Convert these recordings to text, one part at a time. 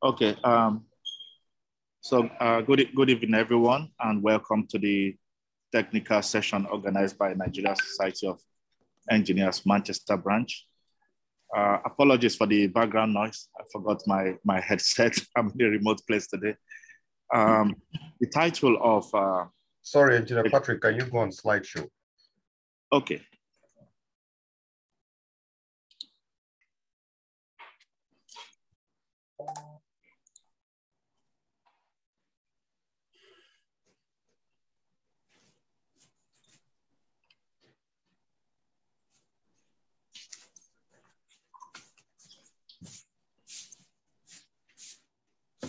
Okay. Good evening, everyone, and welcome to the technical session organized by Nigeria Society of Engineers, Manchester branch. Apologies for the background noise. I forgot my headset. I'm in a remote place today. The title of... Sorry, Engineer Patrick, can you go on slideshow? Okay.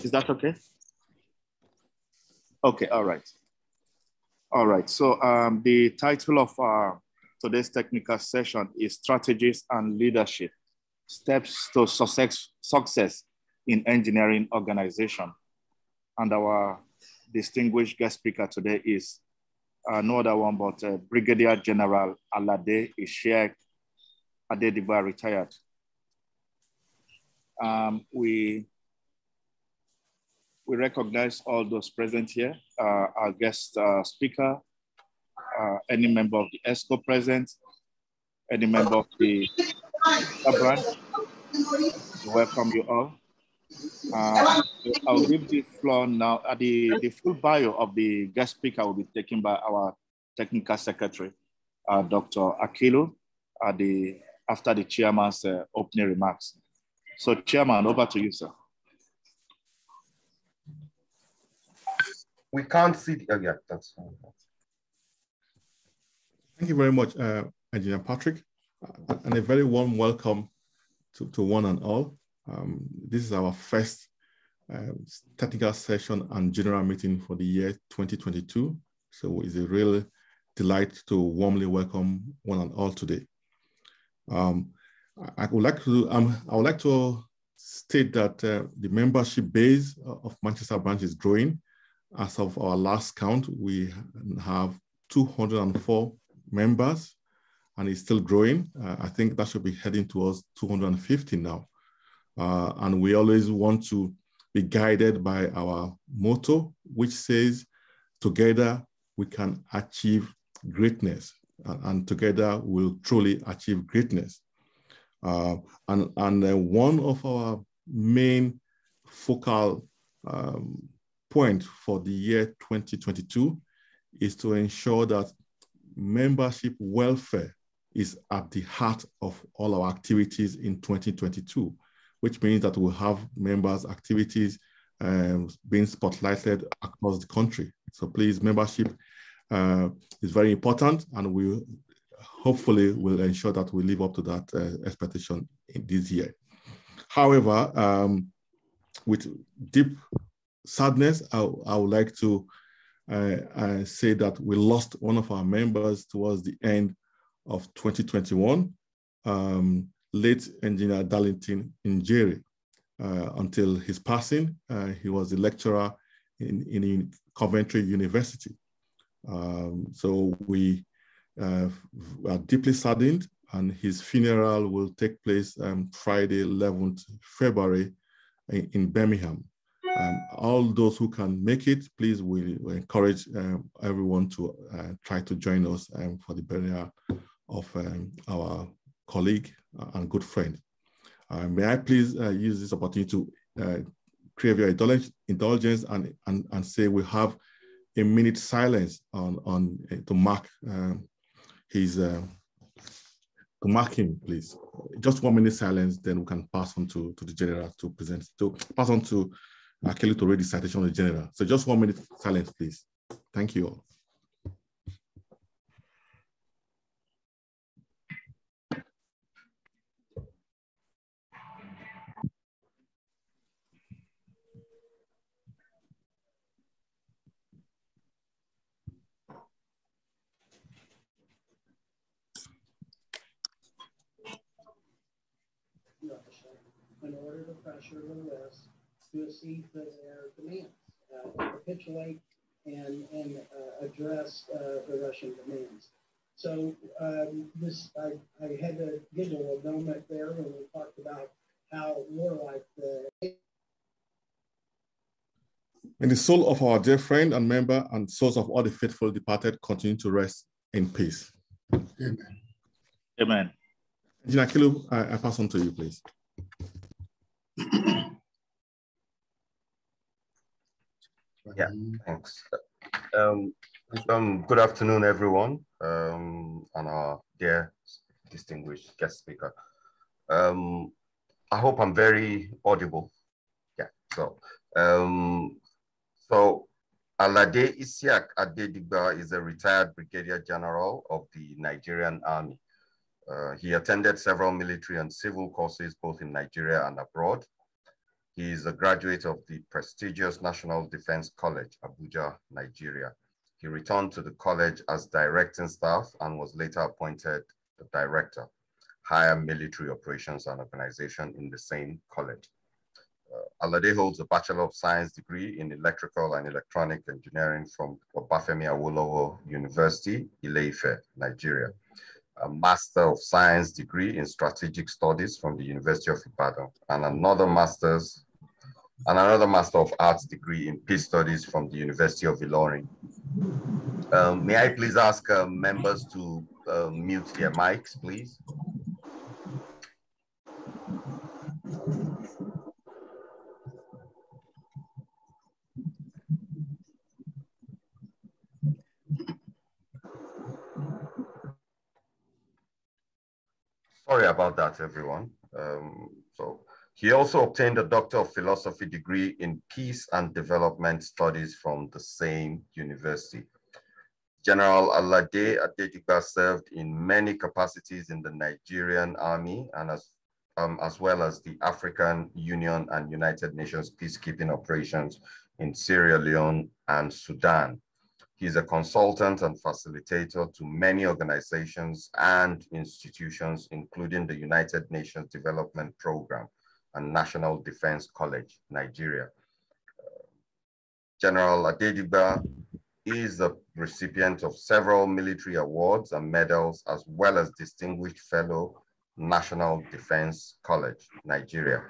Is that okay? Okay, all right. All right, so the title of today's technical session is Strategies and Leadership, Steps to Success in Engineering Organization. And our distinguished guest speaker today is no other one but Brigadier General Alade Isiaq Adedigba, retired. We recognize all those present here, our guest speaker, any member of the ESCO present, any member of the branch. We welcome you all. I'll give the floor now. The full bio of the guest speaker will be taken by our technical secretary, Dr. Akilu, after the chairman's opening remarks. So Chairman, over to you, sir. We can't see the, yeah, that's fine. Thank you very much, Engineer Patrick, and a very warm welcome to one and all. This is our first technical session and general meeting for the year 2022. So it's a real delight to warmly welcome one and all today. I would like to state that the membership base of Manchester branch is growing. As of our last count, we have 204 members, and it's still growing. I think that should be heading towards 250 now. And we always want to be guided by our motto, which says, together we can achieve greatness, and together we'll truly achieve greatness. And one of our main focal point for the year 2022 is to ensure that membership welfare is at the heart of all our activities in 2022, which means that we'll have members' activities being spotlighted across the country. So please, membership is very important, and we hopefully will ensure that we live up to that expectation in this year. However, with deep sadness, I would like to say that we lost one of our members towards the end of 2021, late Engineer Darlington Njeri. Until his passing, he was a lecturer in Coventry University. So we are deeply saddened, and his funeral will take place Friday, 11th February in Birmingham. All those who can make it, please, we encourage everyone to try to join us for the burial of our colleague and good friend. May I please use this opportunity to crave your indulgence and say we have a minute silence to mark to mark him, please. Just 1 minute silence, then we can pass on to the general to present, to pass on to Kelly to read the citation of the general. So just 1 minute silence, please. Thank you all. In order to pressure the list to accede to their demands, capitulate and address the Russian demands. So I had to giggle a moment there when we talked about how warlike the May the soul of our dear friend and member and souls of all the faithful departed continue to rest in peace. Amen. Amen. Engineer Kilu, I pass on to you, please. Yeah, thanks. Good afternoon, everyone, and our dear distinguished guest speaker. I hope I'm very audible. Yeah, so Alade Isiaq Adedigba is a retired Brigadier General of the Nigerian Army. He attended several military and civil courses both in Nigeria and abroad. He is a graduate of the prestigious National Defense College, Abuja, Nigeria. He returned to the college as directing staff and was later appointed the director, higher military operations and organization in the same college. Alade holds a Bachelor of Science degree in Electrical and Electronic Engineering from Obafemi Awolowo University, Ile-Ife, Nigeria. A Master of Science degree in Strategic Studies from the University of Ibadan, and another Master of Arts degree in Peace Studies from the University of Ilorin. May I please ask members to mute their mics, please? Sorry about that, everyone. So he also obtained a Doctor of Philosophy degree in Peace and Development Studies from the same university. General Alade Adedigba served in many capacities in the Nigerian Army and as well as the African Union and United Nations peacekeeping operations in Sierra Leone and Sudan. He's a consultant and facilitator to many organizations and institutions, including the United Nations Development Program and National Defense College, Nigeria. General Adedigba is the recipient of several military awards and medals, as well as Distinguished Fellow, National Defense College, Nigeria.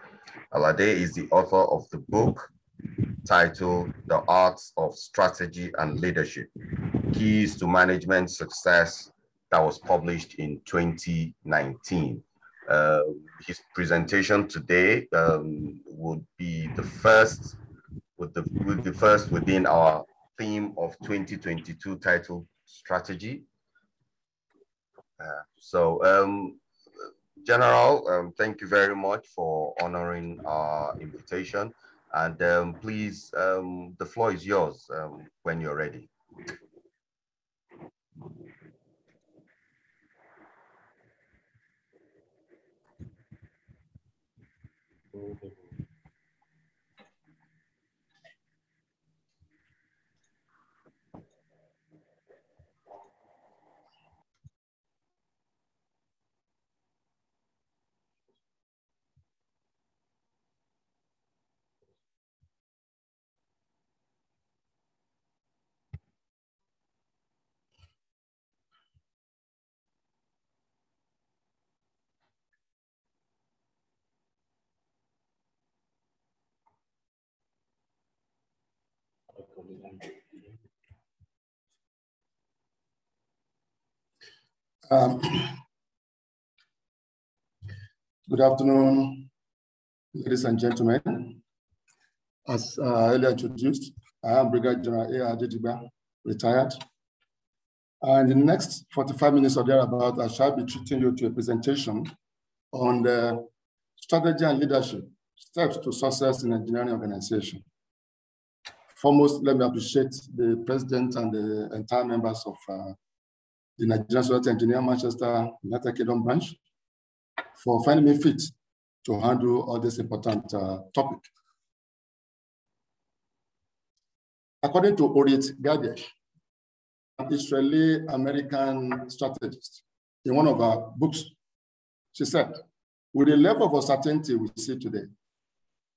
Alade is the author of the book titled The Arts of Strategy and Leadership, Keys to Management Success, that was published in 2019. His presentation today would be the first within our theme of 2022 titled Strategy. General, thank you very much for honoring our invitation. And please, the floor is yours when you're ready. Good afternoon, ladies and gentlemen. As earlier introduced, I am Brigadier General Adedigba, retired. And in the next 45 minutes or thereabout, I shall be treating you to a presentation on the strategy and leadership, steps to success in engineering organization. Foremost, let me appreciate the president and the entire members of the Nigerian Society of Engineers Manchester United Kingdom branch for finding me fit to handle all this important topic. According to Orit Gadesh, an Israeli-American strategist, in one of her books, she said, with the level of uncertainty we see today,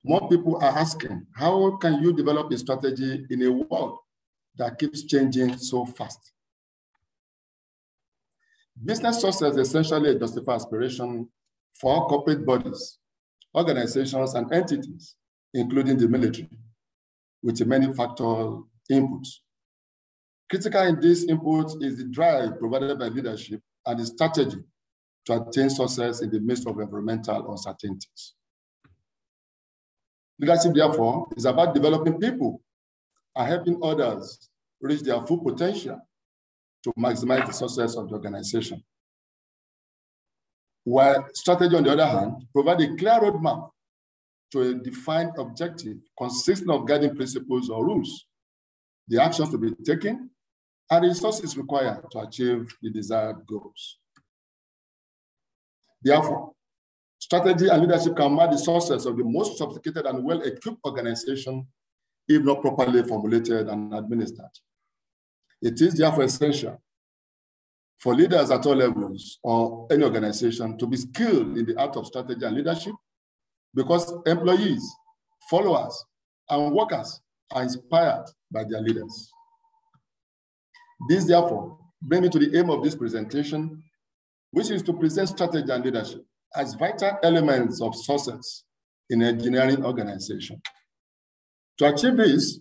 more people are asking, how can you develop a strategy in a world that keeps changing so fast? Business success is essentially a justified aspiration for corporate bodies, organizations, and entities, including the military, with many factor inputs. Critical in this input is the drive provided by leadership and the strategy to attain success in the midst of environmental uncertainties. Leadership, therefore, is about developing people and helping others reach their full potential to maximize the success of the organization. While strategy, on the other hand, provides a clear roadmap to a defined objective consisting of guiding principles or rules, the actions to be taken, and the resources required to achieve the desired goals. Therefore, strategy and leadership can mark the success of the most sophisticated and well-equipped organization if not properly formulated and administered. It is therefore essential for leaders at all levels or any organization to be skilled in the art of strategy and leadership, because employees, followers, and workers are inspired by their leaders. This, therefore, brings me to the aim of this presentation, which is to present strategy and leadership as vital elements of success in engineering organization. To achieve this,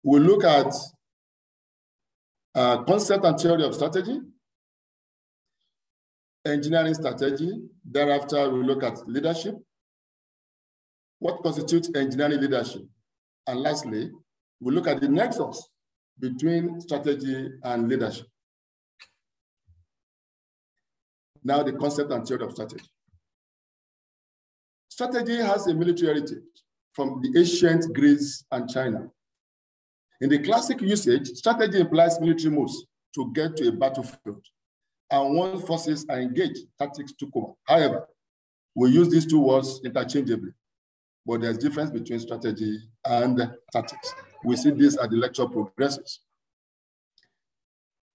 we'll look at concept and theory of strategy, engineering strategy. Thereafter, we'll look at leadership, what constitutes engineering leadership. And lastly, we'll look at the nexus between strategy and leadership. Now, the concept and theory of strategy. Strategy has a military heritage from the ancient Greece and China. In the classic usage, strategy implies military moves to get to a battlefield, and once forces are engaged, tactics took over. However, we use these two words interchangeably, but there's difference between strategy and tactics. We see this as the lecture progresses.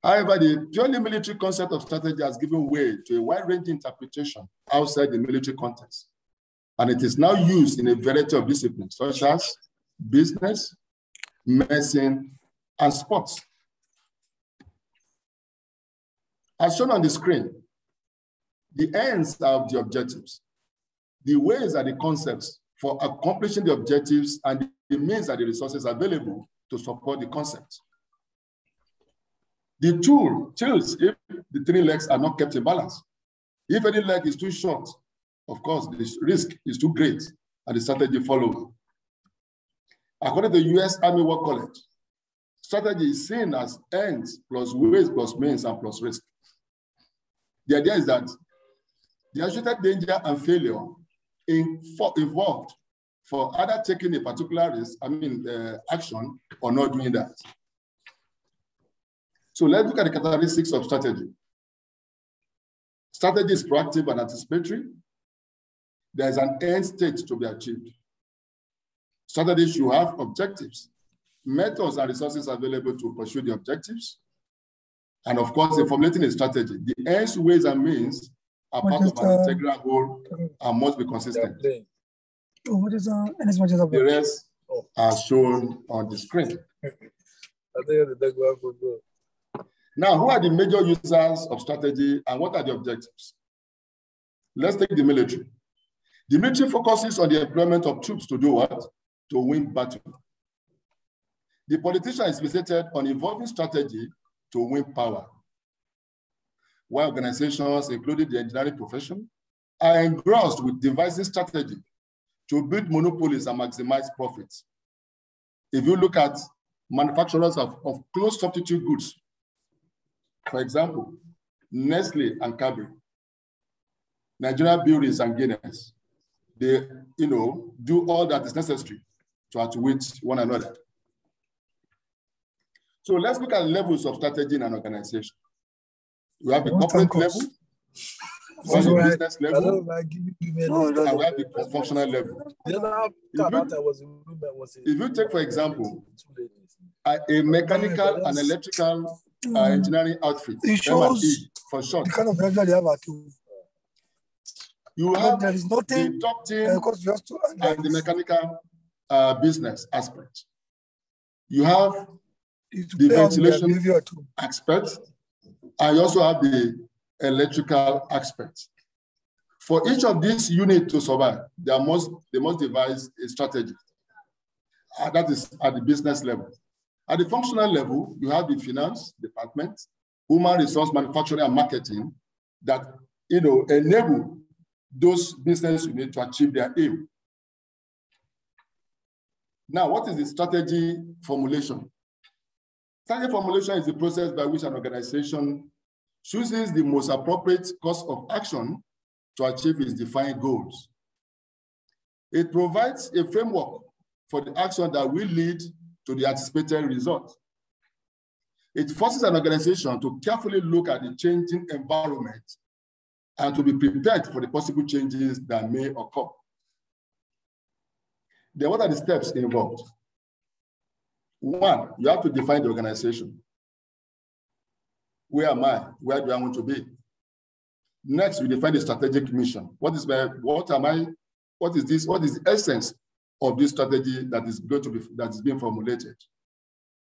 However, the purely military concept of strategy has given way to a wide-ranging interpretation outside the military context, and it is now used in a variety of disciplines, such as business, medicine, and sports. As shown on the screen, the ends are the objectives. The ways are the concepts for accomplishing the objectives, and the means are the resources available to support the concept. The tool tilts if the three legs are not kept in balance. If any leg is too short, of course, the risk is too great, and the strategy follows. According to the US Army War College, strategy is seen as ends plus ways plus means and plus risk. The idea is that the associated danger and failure involved for either taking a particular risk, action, or not doing that. So let's look at the characteristics of strategy. Strategy is proactive and anticipatory. There's an end state to be achieved. Strategy should have objectives, methods and resources available to pursue the objectives. And of course, in formulating a strategy, the ends, ways, and means are part of an integral whole and must be consistent. The rest are shown on the screen. Now, who are the major users of strategy and what are the objectives? Let's take the military. The military focuses on the employment of troops to do what? To win battle. The politician is fixated on evolving strategy to win power. While organizations, including the engineering profession, are engrossed with devising strategy to build monopolies and maximize profits. If you look at manufacturers of close substitute goods, for example, Nestle and Cadbury, Nigeria Breweries and Guinness, they do all that is necessary to outwit one another. So let's look at levels of strategy in an organization. We have the corporate level, we have the business level, and we have the functional level. If you take, for example, a mechanical and electrical engineering outfit, M&E for short, the kind of level they have at home. You have the ducting and the mechanical business aspect. You have the ventilation aspect, and you also have the electrical aspect. For each of these units to survive, they must devise a strategy. That is at the business level. At the functional level, you have the finance department, human resource, manufacturing, and marketing that enable those business units to achieve their aim. Now, what is the strategy formulation? Strategy formulation is the process by which an organization chooses the most appropriate course of action to achieve its defined goals. It provides a framework for the action that will lead to the anticipated result. It forces an organization to carefully look at the changing environment and to be prepared for the possible changes that may occur. Then what are the steps involved? One, you have to define the organization. Where am I? Where do I want to be? Next, you define the strategic mission. What is this? What is the essence of this strategy that is being formulated?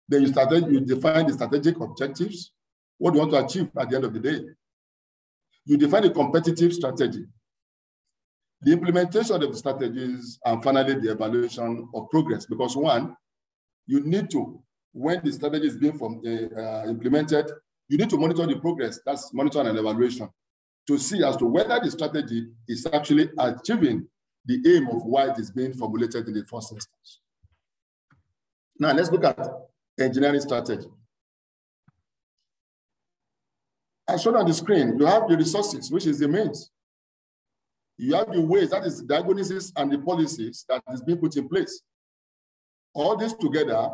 Then you define the strategic objectives. What do you want to achieve at the end of the day? You define the competitive strategy, the implementation of the strategies, and finally the evaluation of progress. Because one, you need to, when the strategy is being implemented, you need to monitor the progress. That's monitoring and evaluation to see as to whether the strategy is actually achieving the aim of why it is being formulated in the first instance. Now let's look at engineering strategy. As shown on the screen, you have the resources, which is the means. You have the ways, that is the diagnosis and the policies that is being put in place. All this together,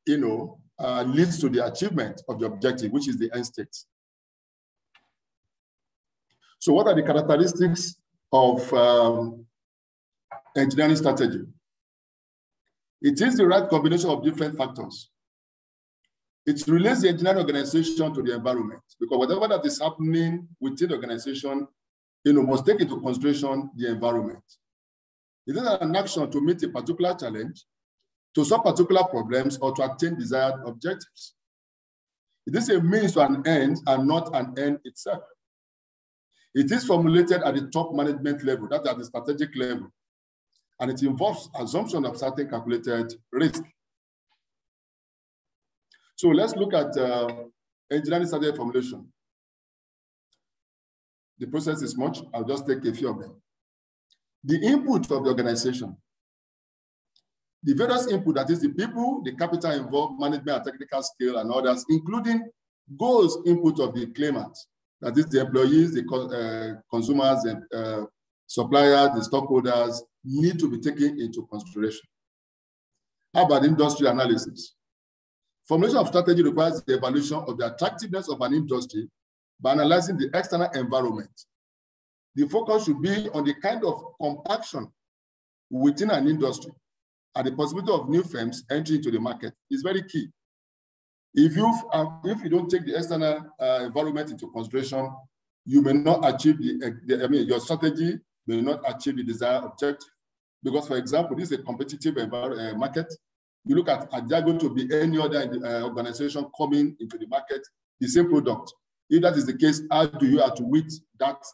leads to the achievement of the objective, which is the end state. So what are the characteristics of engineering strategy? It is the right combination of different factors. It relates the engineering organization to the environment, because whatever that is happening within the organization, must take into consideration the environment. It is an action to meet a particular challenge, to solve particular problems, or to attain desired objectives. It is a means to an end and not an end itself. It is formulated at the top management level, that's at the strategic level, and it involves assumption of certain calculated risk. So let's look at engineering strategy formulation. The process is much. I'll just take a few of them. The input of the organization. The various input, that is the people, the capital involved, management and technical skill, and others, including goals input of the claimants, that is the employees, the consumers, the suppliers, the stockholders, need to be taken into consideration. How about industry analysis? Formulation of strategy requires the evaluation of the attractiveness of an industry by analyzing the external environment. The focus should be on the kind of compaction within an industry and the possibility of new firms entering into the market is very key. If you don't take the external environment into consideration, you may not achieve your strategy may not achieve the desired objective. Because, for example, this is a competitive market. You look at, are there going to be any other organization coming into the market, the same product? If that is the case, how do you have to win that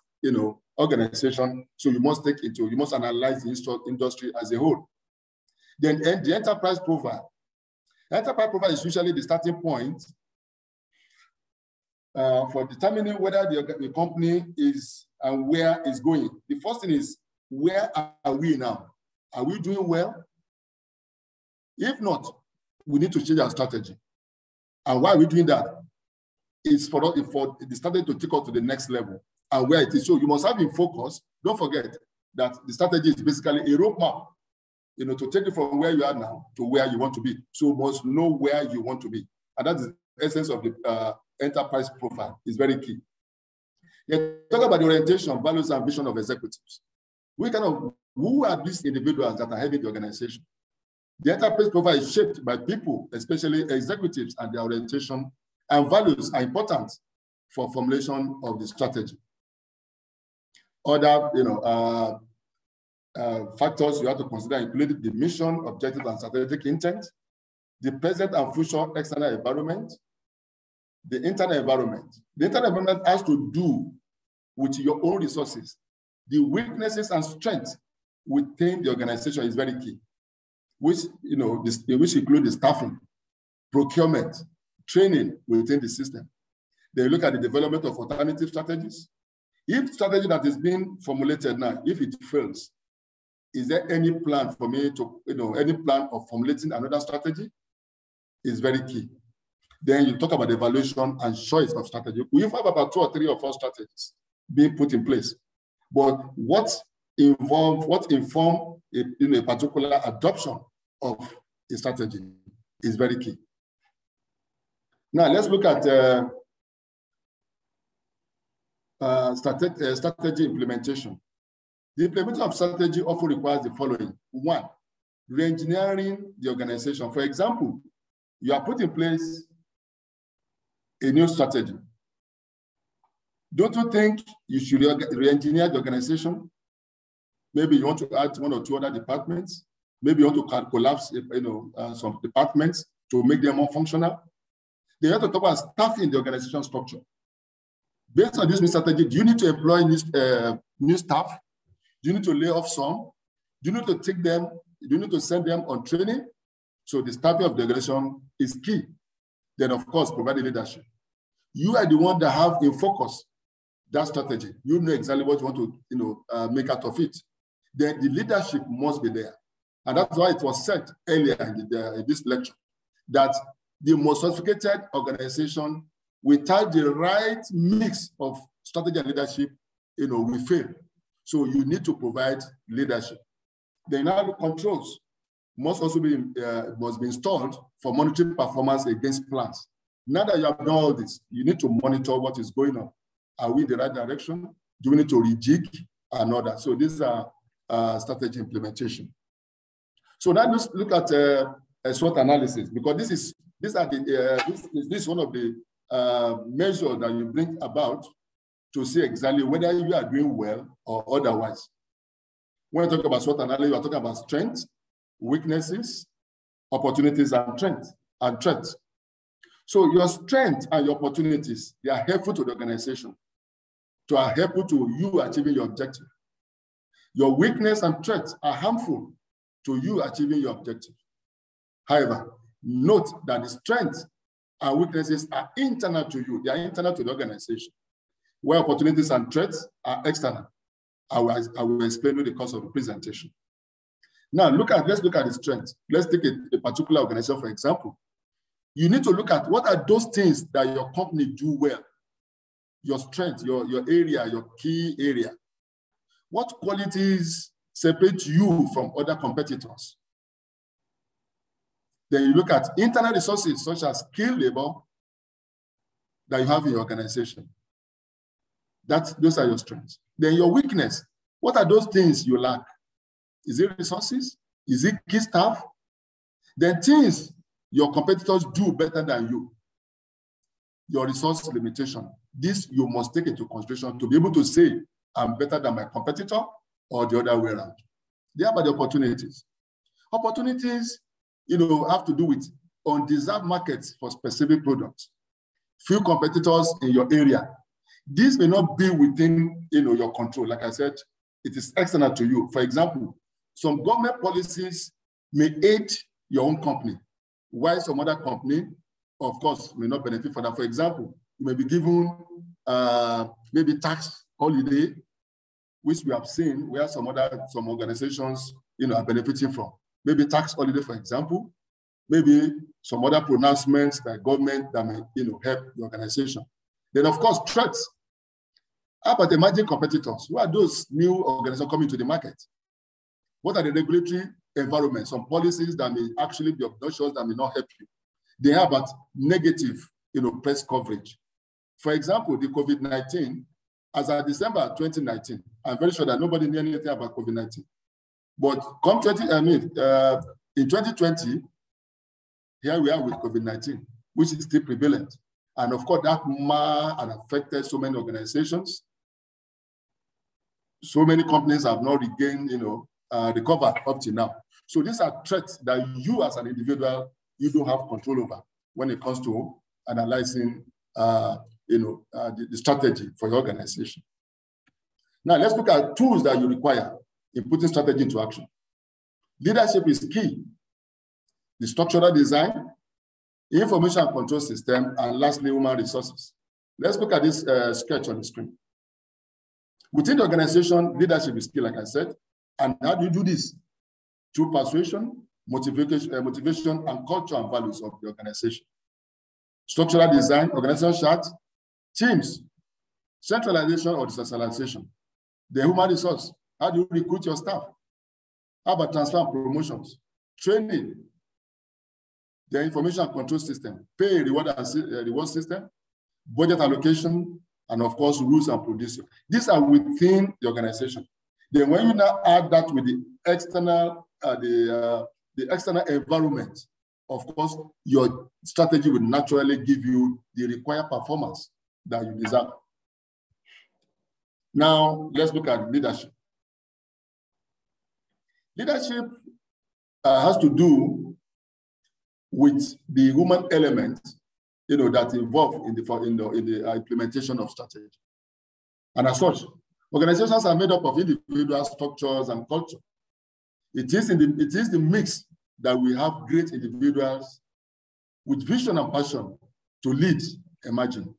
organization? So you must analyze the industry as a whole. Then the enterprise profile. Enterprise profile is usually the starting point for determining whether the company is and where it's going. The first thing is, where are we now? Are we doing well? If not, we need to change our strategy. And why are we doing that? It's for the strategy to take us to the next level and where it is. So you must have in focus. Don't forget that the strategy is basically a roadmap, to take it from where you are now to where you want to be. So you must know where you want to be. And that is the essence of the enterprise profile. It's very key. Talk about the orientation, values, and vision of executives. Who are these individuals that are heading the organization? The enterprise profile is shaped by people, especially executives, and their orientation and values are important for formulation of the strategy. Other factors you have to consider include the mission, objective, and strategic intent, the present and future external environment, the internal environment. The internal environment has to do with your own resources. The weaknesses and strengths within the organization is very key. which, which include the staffing, procurement, training within the system. They look at the development of alternative strategies. If strategy that is being formulated now, if it fails, is there any plan for me to, any plan of formulating another strategy? Is very key. Then you talk about evaluation and choice of strategy. We have about 2 or 3 or 4 strategies being put in place. But what inform a particular adoption of a strategy is very key. Now let's look at strategy implementation. The implementation of strategy often requires the following. 1, re-engineering the organization. For example, you are put in place a new strategy. Don't you think you should re-engineer the organization? Maybe you want to add 1 or 2 other departments. Maybe you want to collapse, some departments to make them more functional. They have to talk about staffing the organization structure. Based on this new strategy, do you need to employ new staff? Do you need to lay off some? Do you need to take them? Do you need to send them on training? So the staffing of the organization is key. Then, of course, provide the leadership. You are the one that have in focus that strategy. You know exactly what you want to make out of it. Then the leadership must be there. And that's why it was said earlier in this lecture that the most sophisticated organization without the right mix of strategy and leadership, we fail. So you need to provide leadership. Then now the controls must also be installed for monitoring performance against plans. Now that you have done all this, you need to monitor what is going on. Are we in the right direction? Do we need to rejig and all that? So these are strategy implementation. So now let's look at a SWOT analysis, because this is one of the measures that you bring about to see exactly whether you are doing well or otherwise. When you talk about SWOT analysis, you are talking about strengths, weaknesses, opportunities, and threats. So your strengths and your opportunities, they are helpful to the organization, are helpful to you achieving your objective. Your weakness and threats are harmful to you achieving your objective. However, note that the strengths and weaknesses are internal to you. They are internal to the organization, where opportunities and threats are external. I will explain in the course of the presentation. Now, let's look at the strengths. Let's take a particular organization, for example. You need to look at what are those things that your company do well, your strength, your area, your key area. What qualities separate you from other competitors? Then you look at internal resources such as skilled labor that you have in your organization. Those are your strengths. Then your weakness, what are those things you lack? Is it resources? Is it key staff? Then things your competitors do better than you. Your resource limitation. This you must take into consideration to be able to say, I'm better than my competitor or the other way around. They are about the opportunities. Opportunities, have to do with undeserved markets for specific products. Few competitors in your area. This may not be within your control. Like I said, it is external to you. For example, some government policies may aid your own company, while some other company, of course, may not benefit from that. For example, you may be given maybe tax holiday, which we have seen where some organizations are benefiting from. Maybe tax holiday, for example, maybe some other pronouncements by government that may help the organization. Then, of course, threats. How about emerging competitors? Who are those new organizations coming to the market? What are the regulatory environments? Some policies that may actually be obnoxious, that may not help you. They have about negative, press coverage. For example, the COVID-19, as of December 2019, I'm very sure that nobody knew anything about COVID-19. But in 2020, here we are with COVID-19, which is still prevalent. And of course, that marred and affected so many organizations. So many companies have not regained, recovered up to now. So these are threats that you as an individual, you don't have control over when it comes to analyzing, the strategy for your organization. Now let's look at tools that you require in putting strategy into action. Leadership is key the structural design, information control system, and lastly, human resources. Let's look at this sketch on the screen. Within the organization, leadership is key, like I said. And how do you do this? Through persuasion, motivation, and culture and values of the organization. Structural design, organizational chart, teams, centralization or decentralization. The human resource, how do you recruit your staff? How about transfer and promotions? Training, the information control system, pay, reward, and reward system, budget allocation, and of course, rules and procedures. These are within the organization. Then when you now add that with the external, the external environment, of course, your strategy will naturally give you the required performance that you deserve. Now, let's look at leadership. Leadership has to do with the human element, that involved in the implementation of strategy. And as such, organizations are made up of individual structures and culture. It is the mix that we have great individuals with vision and passion to lead emerging.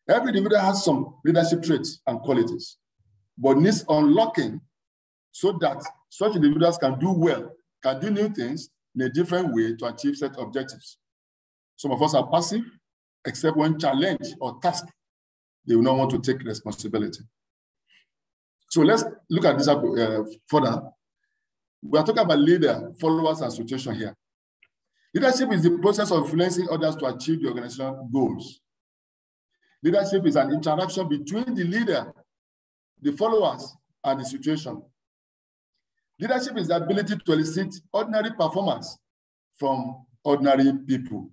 Every individual has some leadership traits and qualities, but needs unlocking so that such individuals can do well, can do new things in a different way to achieve set objectives. Some of us are passive, except when challenged or tasked, they will not want to take responsibility. So let's look at this further. We are talking about leader, followers, and situation here. Leadership is the process of influencing others to achieve the organizational goals. Leadership is an interaction between the leader, the followers, and the situation. Leadership is the ability to elicit ordinary performance from ordinary people.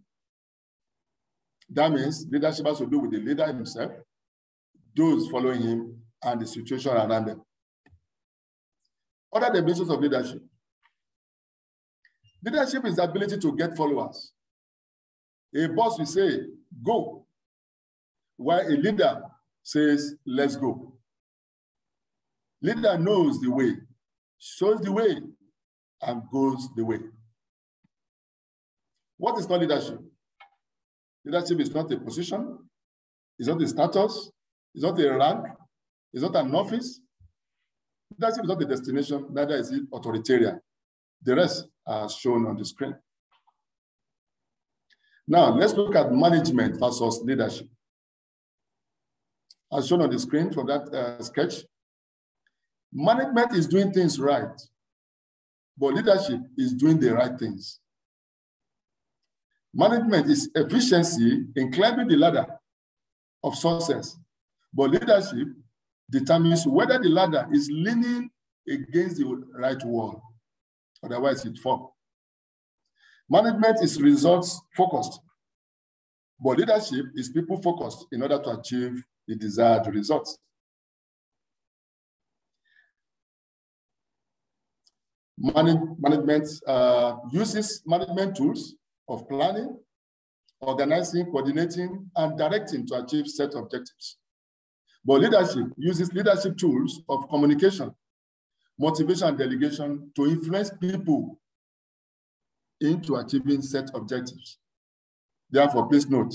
That means leadership has to do with the leader himself, those following him, and the situation around them. Other dimensions of leadership. Leadership is the ability to get followers. A boss will say, go, while a leader says, let's go. Leader knows the way, shows the way, and goes the way. What is not leadership? Leadership is not a position, it's not a status, it's not a rank, it's not an office. Leadership is not a destination, neither is it authoritarian. The rest are shown on the screen. Now, let's look at management versus leadership. As shown on the screen from that sketch, management is doing things right, but leadership is doing the right things. Management is efficiency in climbing the ladder of success, but leadership determines whether the ladder is leaning against the right wall. Otherwise, it falls. Management is results focused, but leadership is people focused in order to achieve the desired results. Management uses management tools of planning, organizing, coordinating, and directing to achieve set objectives. But leadership uses leadership tools of communication, motivation, and delegation to influence people into achieving set objectives. Therefore, please note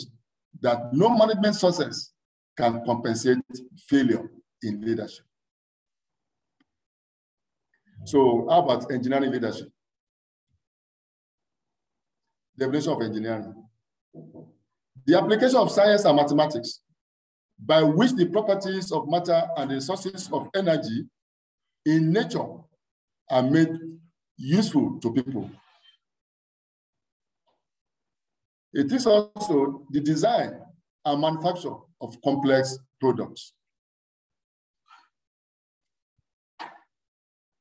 that no management success can compensate failure in leadership. So how about engineering leadership? Definition of engineering. The application of science and mathematics by which the properties of matter and the sources of energy in nature are made useful to people. It is also the design and manufacture of complex products.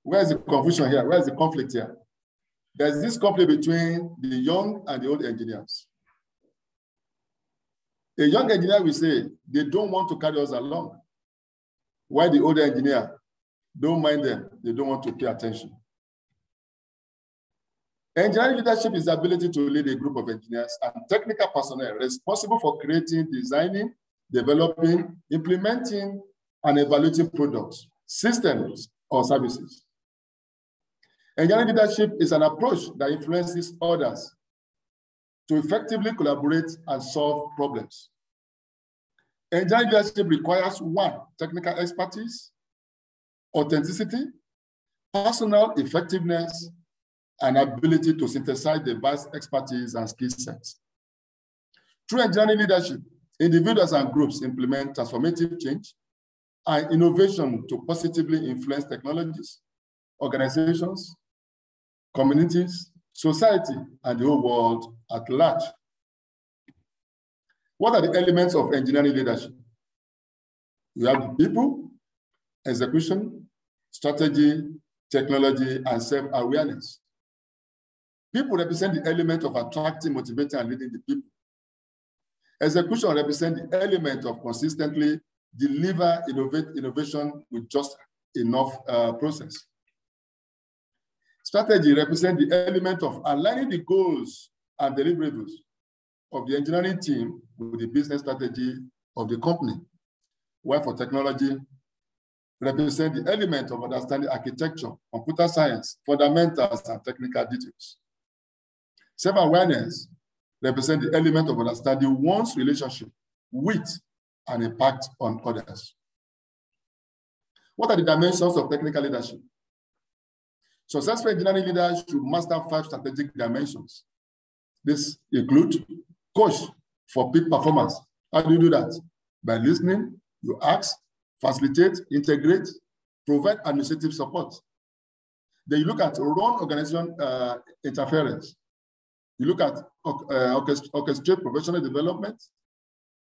Where is the confusion here? Where is the conflict here? There's this conflict between the young and the old engineers. A young engineer will say they don't want to carry us along, while the older engineer don't mind them, they don't want to pay attention. Engineering leadership is the ability to lead a group of engineers and technical personnel responsible for creating, designing, developing, implementing, and evaluating products, systems, or services. Engineering leadership is an approach that influences others to effectively collaborate and solve problems. Engineering leadership requires 1, technical expertise, authenticity, personal effectiveness, and ability to synthesize the vast expertise and skill sets. Through engineering leadership, individuals and groups implement transformative change and innovation to positively influence technologies, organizations, communities, society, and the whole world at large. What are the elements of engineering leadership? You have the people, execution, strategy, technology, and self-awareness. People represent the element of attracting, motivating, and leading the people. Execution represents the element of consistently deliver innovation with just enough process. Strategy represents the element of aligning the goals and deliverables of the engineering team with the business strategy of the company. While for technology, represent the element of understanding architecture, computer science, fundamentals, and technical details. Self-awareness represent the element of understanding one's relationship with and impact on others. What are the dimensions of technical leadership? Successful engineering leaders should master 5 strategic dimensions. This includes coach for peak performance. How do you do that? By listening, you ask, facilitate, integrate, provide administrative support. Then you look at run organization interference. You look at orchestrate professional development,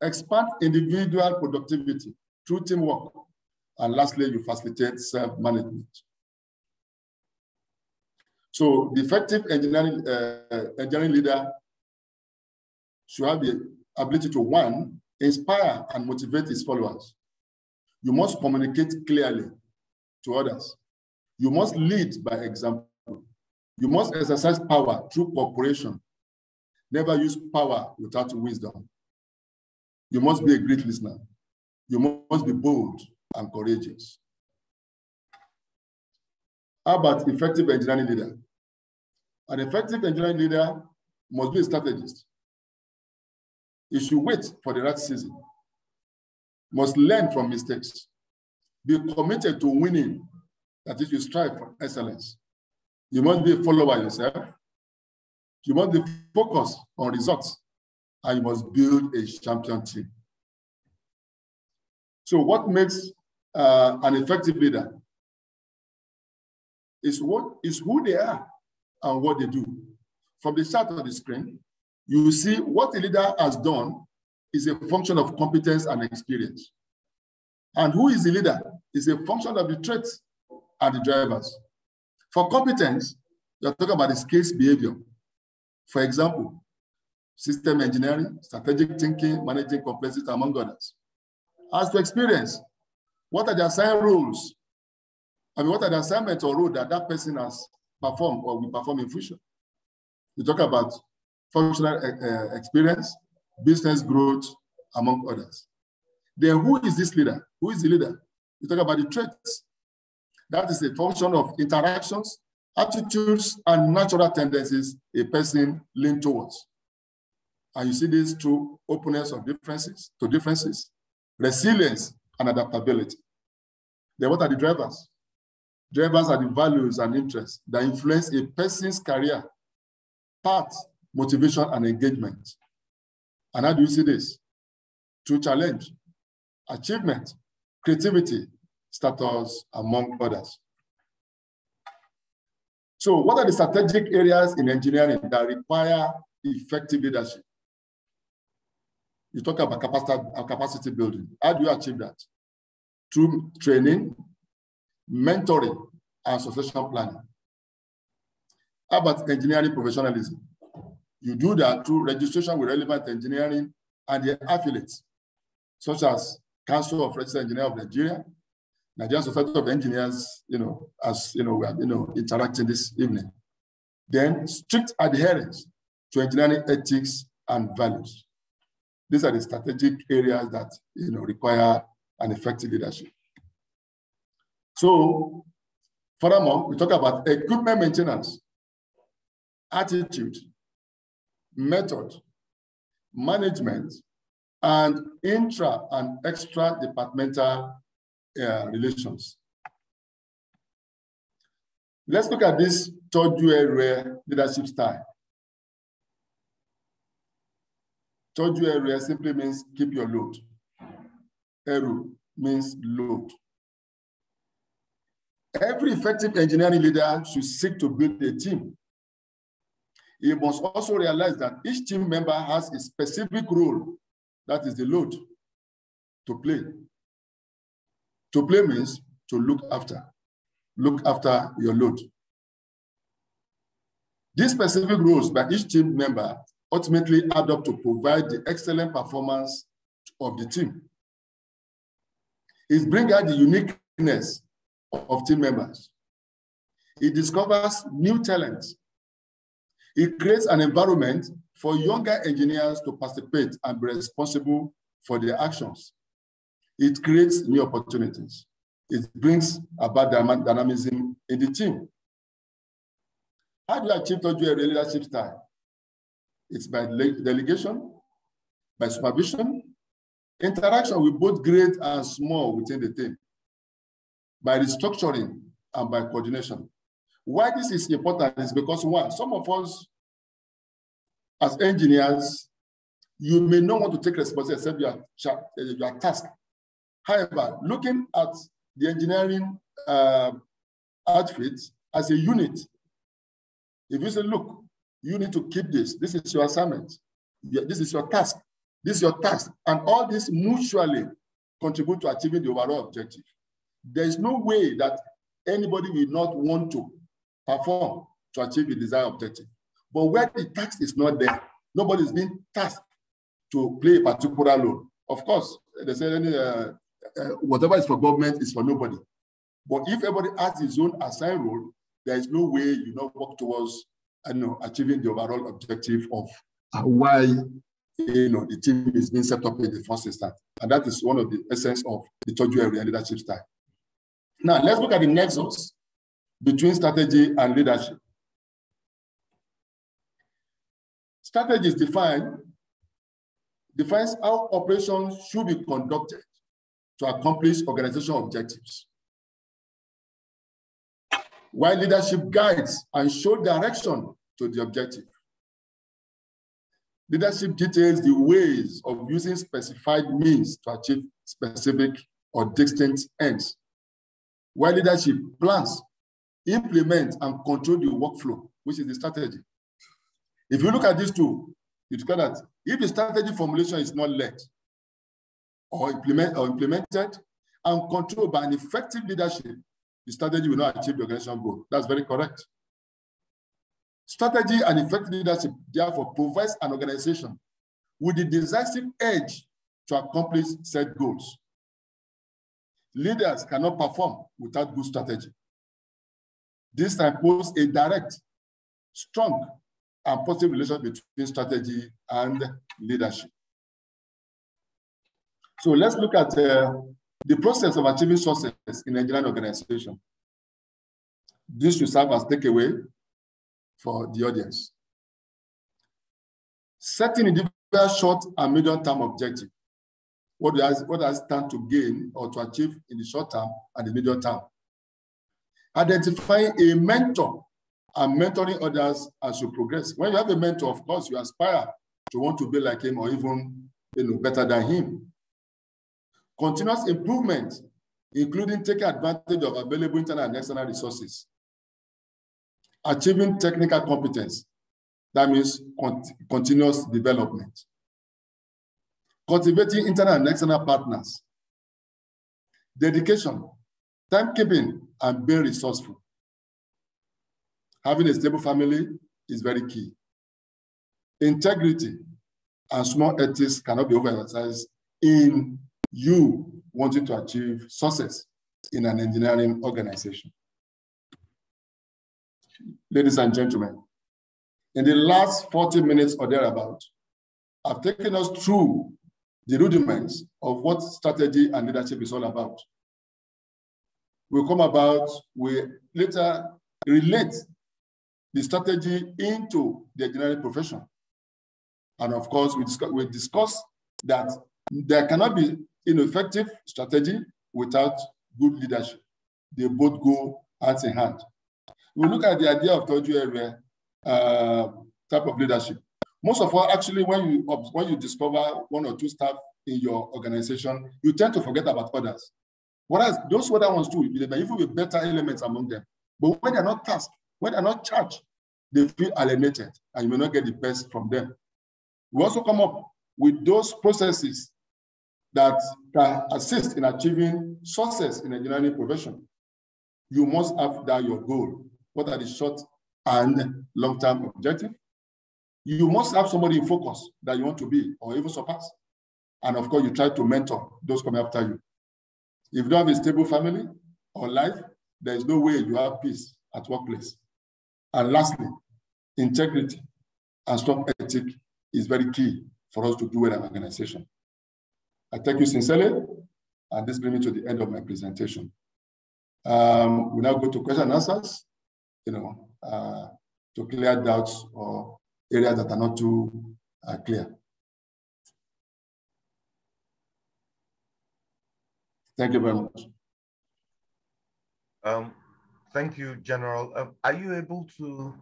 expand individual productivity through teamwork, and lastly, you facilitate self-management. So the effective engineering leader should have the ability to, 1, inspire and motivate his followers. You must communicate clearly to others. You must lead by example. You must exercise power through cooperation. Never use power without wisdom. You must be a great listener. You must be bold and courageous. How about effective engineering leader? An effective engineering leader must be a strategist. He should wait for the right season. Must learn from mistakes. Be committed to winning. That is, you strive for excellence. You must be a follower yourself. You must be focused on results. And you must build a champion team. So what makes an effective leader is who they are and what they do. From the start of the screen, you see what the leader has done is a function of competence and experience. And who is the leader is a function of the traits and the drivers. For competence, you're talking about the skills behavior. For example, system engineering, strategic thinking, managing complexity, among others. As to experience, what are the assigned roles? What are the assignments or role that that person has performed or will perform in future? You talk about functional experience, business growth, among others. Then who is this leader? Who is the leader? You talk about the traits. That is a function of interactions, attitudes, and natural tendencies a person leans towards. And you see this through openness of differences, resilience, and adaptability. Then what are the drivers? Drivers are the values and interests that influence a person's career, path, motivation, and engagement. And how do you see this? Through challenge, achievement, creativity, status, among others. So what are the strategic areas in engineering that require effective leadership? You talk about capacity building. How do you achieve that? Through training, mentoring, and succession planning. How about engineering professionalism? You do that through registration with relevant engineering and their affiliates, such as Council of Registered Engineers of Nigeria, Nigerian Society of Engineers, as we are interacting this evening. Then strict adherence to engineering ethics and values. These are the strategic areas that require an effective leadership. So Furthermore, we talk about equipment maintenance, attitude, method, management, and intra and extra departmental relations. Let's look at this Toju area leadership style. Toju area simply means keep your load. Eru means load. Every effective engineering leader should seek to build a team. He must also realize that each team member has a specific role, that is the load, to play. To play means to look after your load. These specific roles by each team member ultimately add up to provide the excellent performance of the team. It brings out the uniqueness of team members. It discovers new talents. It creates an environment for younger engineers to participate and be responsible for their actions. It creates new opportunities. It brings about dynamism in the team. How do you achieve Toju leadership style? It's by delegation, by supervision, interaction with both great and small within the team, by restructuring and by coordination. Why this is important is because, one, some of us as engineers, you may not want to take responsibility except your task. However, looking at the engineering outfit as a unit, if you say, look, you need to keep this, this is your assignment, this is your task, this is your task, and all this mutually contribute to achieving the overall objective. There is no way that anybody will not want to perform to achieve the desired objective. But where the task is not there, nobody is being tasked to play a particular role. Of course, they say whatever is for government is for nobody. But if everybody has his own assigned role, there is no way you not work towards achieving the overall objective of why the team is being set up in the first instance. And that is one of the essence of the Toju area leadership style. Now, let's look at the nexus between strategy and leadership. Strategy is defines how operations should be conducted to accomplish organizational objectives, while leadership guides and shows direction to the objective. Leadership details the ways of using specified means to achieve specific or distinct ends, while leadership plans, implements, and control the workflow, which is the strategy. If you look at these two, you discover that if the strategy formulation is not led or implemented and controlled by an effective leadership, the strategy will not achieve the organizational goal. That's very correct. Strategy and effective leadership, therefore, provides an organization with the decisive edge to accomplish set goals. Leaders cannot perform without good strategy. This imposes a direct, strong, and positive relationship between strategy and leadership. So let's look at the process of achieving success in an engineering organization. This should serve as takeaway for the audience. Setting individual short and medium-term objective. What does stand to gain or to achieve in the short term and the medium term? Identifying a mentor and mentoring others as you progress. When you have a mentor, of course, you aspire to want to be like him or even better than him. Continuous improvement, including taking advantage of available internal and external resources. Achieving technical competence, that means continuous development. Cultivating internal and external partners. Dedication, timekeeping, and being resourceful. Having a stable family is very key. Integrity and small ethics cannot be overemphasized in you wanting to achieve success in an engineering organization. Ladies and gentlemen, in the last 40 minutes or thereabout, I've taken us through the rudiments of what strategy and leadership is all about. will come about, we later relate the strategy into the engineering profession. And of course, we discuss that there cannot be an effective strategy without good leadership. They both go hand in hand. We look at the idea of third area type of leadership. Most of all, actually, when you discover one or two staff in your organization, you tend to forget about others. Whereas those other ones too, there may even be better elements among them. But when they're not tasked, when they're not charged, they feel alienated and you may not get the best from them. We also come up with those processes that can assist in achieving success in the engineering profession. You must have that your goal. What are the short and long-term objectives? You must have somebody in focus that you want to be or even surpass. And of course, you try to mentor those coming after you. If you don't have a stable family or life, there is no way you have peace at workplace. And lastly, integrity and strong ethic is very key for us to do well in an organization. I thank you sincerely, and this brings me to the end of my presentation. We now go to question and answers, to clear doubts or areas that are not too clear. Thank you very much. Thank you, General. Are you able to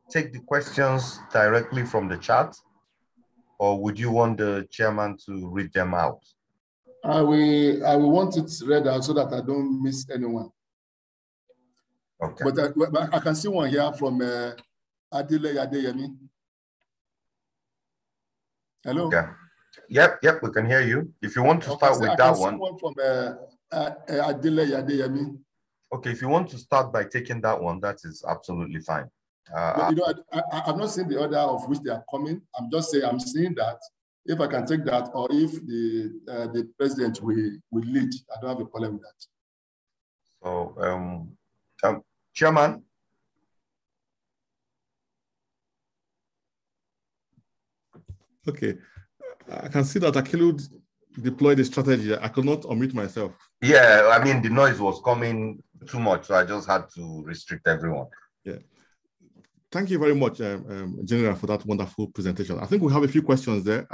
take the questions directly from the chat, or would you want the chairman to read them out? I will want it read out so that I don't miss anyone. Okay. But I can see one here from Adeyemi. Hello? Okay. Yep, we can hear you. If you want to start with that one. One from Adeyemi. Okay, if you want to start by taking that one, that is absolutely fine. But, I've not seen the order of which they are coming. I'm just saying, I'm seeing that. If I can take that, or if the president will lead, I don't have a problem with that. So, Chairman. Okay, I can see that Akilu deployed a strategy. I could not unmute myself. Yeah, I mean, the noise was coming too much, so I just had to restrict everyone. Yeah. Thank you very much, General, for that wonderful presentation. I think we have a few questions there.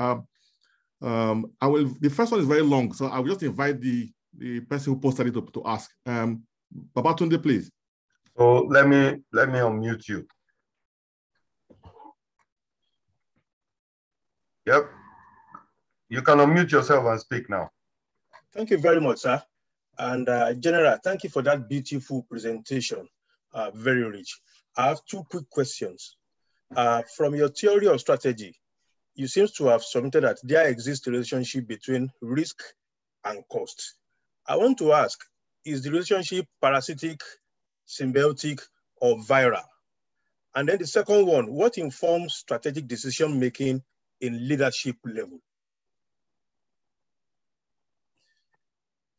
The first one is very long, so I will just invite the person who posted it to ask. Babatunde, please. So let me unmute you. Yep. You can unmute yourself and speak now. Thank you very much, sir. And General, thank you for that beautiful presentation. Very rich. I have two quick questions. From your theory of strategy, you seem to have submitted that there exists a relationship between risk and cost. I want to ask, is the relationship parasitic, symbiotic, or viral? And then the second one, what informs strategic decision-making in leadership level?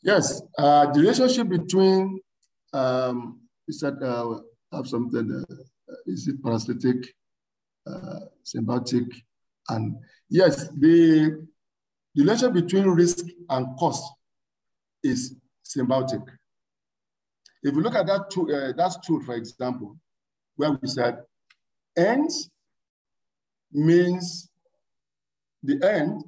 Yes, the relationship between, you said, have something, is it parasitic, symbiotic, and yes, the relationship between risk and cost is symbiotic. If you look at that tool, for example, where we said ends means the end,